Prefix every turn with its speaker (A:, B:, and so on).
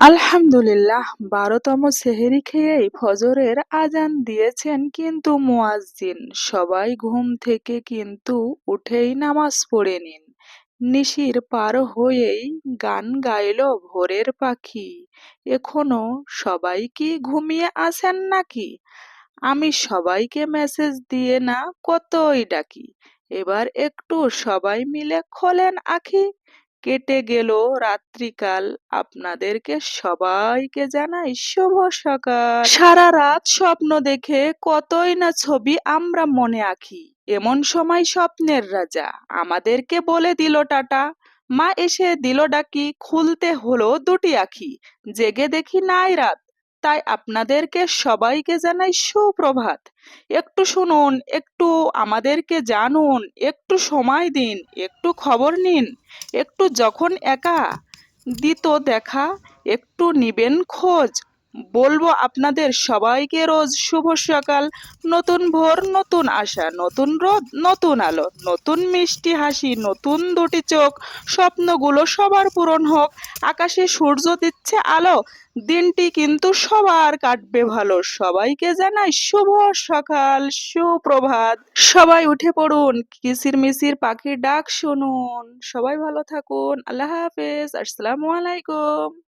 A: আলহামদুলিল্লাহ ১২তম সেহরি খেয়েই ফজরের আজান দিয়েছেন কিন্তু মুয়াজ্জিন। সবাই ঘুম থেকে কিন্তু উঠেই নামাজ পড়ে নিন। নিশির পার হয়েই গান গাইল ভোরের পাখি। এখনো সবাই কি ঘুমিয়ে আছেন নাকি? আমি সবাইকে মেসেজ দিয়ে না কতই ডাকি। এবার একটু সবাই মিলে খোলেন আঁখি। কেটে গেল রাত্রিকাল, আপনাদেরকে সবাইকে জানাই শুভ সকাল। সারা রাত স্বপ্ন দেখে কতই না ছবি আমরা মনে আঁকি। এমন সময় স্বপ্নের রাজা আমাদেরকে বলে দিল টাটা। মা এসে দিল ডাকি, খুলতে হলো দুটি আঁখি। জেগে দেখি নাই রাত, তাই আপনাদেরকে সবাইকে জানাই সুপ্রভাত। একটু শুনুন, একটু আমাদেরকে জানুন, একটু সময় দিন, একটু খবর নিন। একটু যখন একা দিত দেখা, একটু নিবেন খোঁজ। বলবো আপনাদের সবাইকে রোজ শুভ সকাল। নতুন ভোর, নতুন আশা, নতুন রোদ, নতুন আলো, নতুন মিষ্টি হাসি, নতুন দুটি চোখ। স্বপ্নগুলো সবার পূরণ হোক। আকাশে সূর্য দিচ্ছে আলো, দিনটি কিন্তু সবার কাটবে ভালো। সবাইকে জানাই শুভ সকাল, সুপ্রভাত। সবাই উঠে পড়ুন, কিচিরমিচির পাখির ডাক শুনুন। সবাই ভালো থাকুন। আল্লাহ হাফেজ। আসসালামু আলাইকুম।